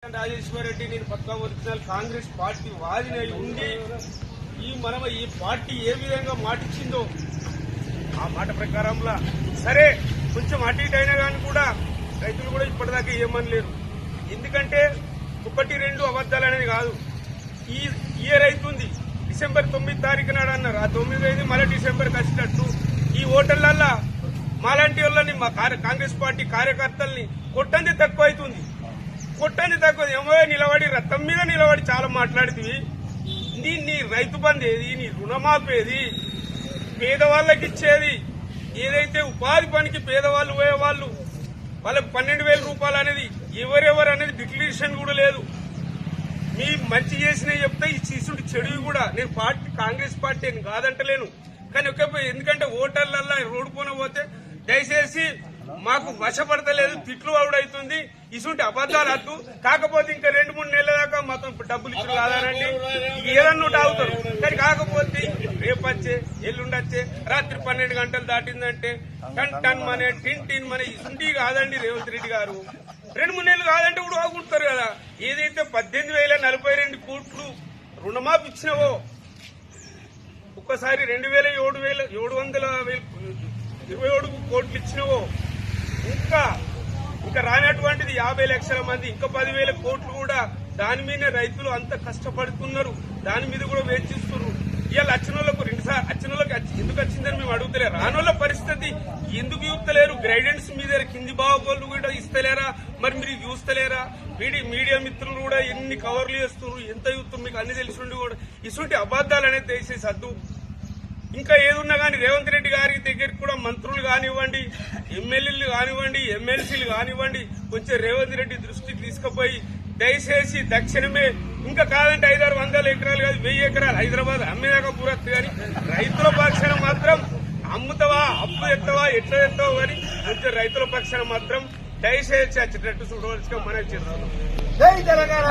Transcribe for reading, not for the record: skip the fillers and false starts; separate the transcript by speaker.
Speaker 1: రాజేశ్వర్ రెడ్డి నేను పక్కా original Congress party వాదినై ఉండి ఈ పార్టీ ఏ విధంగా మాటిచ్చిందో ఆ మాట ప్రకారంలా సరే కొంచెం అటు ఇటు అయినా కానీ కూడా రైతులు కూడా ఇప్పటిదాకా ఏమనలేరు. ఎందుకంటే ఒకటి రెండు అబద్దాలు అనేది కాదు. ఈ ఇయర్ అవుతుంది డిసెంబర్ 9 తారీఖు నాడు అన్నారు. ఆ 9 అయింది మళ్ళీ డిసెంబర్కి వచ్చినట్టు ఈ ఓటర్లల్లా మాలాంటి వాళ్ళని మా కాంగ్రెస్ పార్టీ కార్యకర్తల్ని కొట్టంది తక్కువ అవుతుంది. కొట్టంది తక్కువ ఏమో నిలబడి రథం మీద నిలబడి చాలా మాట్లాడుతుంది. నీ రైతు బంధు ఏది, నీ రుణమాపేది, పేదవాళ్ళకి ఇచ్చేది ఏదైతే ఉపాధి పనికి పేదవాళ్ళు పోయేవాళ్ళు వాళ్ళకి 12,000 రూపాయలు అనేది ఎవరెవరు అనేది డిక్లరేషన్ కూడా లేదు. మీ మంచి చేసినవి చెప్తే ఈ తీసుంటే చెడువి కూడా నేను కాంగ్రెస్ పార్టీ అని కాదంటలేను. కానీ ఎందుకంటే ఓటర్లల్లా రోడ్డు పోన పోతే దయచేసి మాకు వశపడతలేదు, తిట్లు అవుడవుతుంది, ఇసుంటి అబద్దాలు అద్దు. కాకపోతే ఇంకా 2-3 నెలల దాకా మొత్తం డబ్బులు ఇచ్చిన కాదానండి ఏదన్నా అవుతారు. కానీ కాకపోతే రేపు వచ్చే ఎల్లుండొచ్చే రాత్రి 12 గంటలు దాటిందంటే టన్ మనే టిన్ మనే ఇసుంటి కాదండి. రేవంత్ రెడ్డి గారు 2-3 నెలలు కాదంటే కూడా ఆగుంటారు కదా. ఏదైతే 18,042 కోట్లు రుణమాఫీ ఇచ్చినవో ఒక్కసారి 2,727 కోట్లు ఇచ్చినవో ఇంకా రానటువంటిది 50 లక్షల మంది ఇంకా 10,000 కోట్లు కూడా దాని మీదే రైతులు అంత కష్టపడుతున్నారు. దాని మీద కూడా వేచిస్తున్నారు. ఇవాళ వచ్చిన వాళ్ళకు 2 సార్లు వచ్చిన వాళ్ళకి ఎందుకు వచ్చిందని మేము అడుగుతలేరు. రానోళ్ళ పరిస్థితి ఎందుకు చూస్తలేరు? గైడెన్స్ మీద కింది బాగోళ్ళు కూడా ఇస్తలేరా? మరి మీరు చూస్తలేరా? మీడియా మిత్రులు కూడా ఎన్ని కవర్లు చేస్తున్నారు, ఎంత చూస్తున్నారు మీకు అన్ని తెలిసి కూడా ఇటువంటి అబద్దాలు అనేది దయచేసి అద్దు. ఇంకా ఏదున్నా కానీ రేవంత్ రెడ్డి గారి దగ్గరికి కూడా మంత్రులు కానివ్వండి, ఎమ్మెల్యేలు కానివ్వండి, ఎమ్మెల్సీలు కానివ్వండి కొంచెం రేవంత్ రెడ్డి దృష్టికి తీసుకుపోయి దయచేసి తక్షణమే ఇంకా కాదంటే 500-600 ఎకరాలు కాదు 1000 ఎకరాలు హైదరాబాద్ అమ్మేదాకా పూరత్తు. కానీ రైతుల పక్షాన మాత్రం అమ్ముతావా, అప్పు ఎత్తావా, ఎట్లా ఎత్తావు కానీ కొంచెం రైతుల పక్షాన మాత్రం దయచేసి వచ్చేటట్టు చూడవలసిగా మనం చేస్తున్నాం.
Speaker 2: జై తెలంగాణ.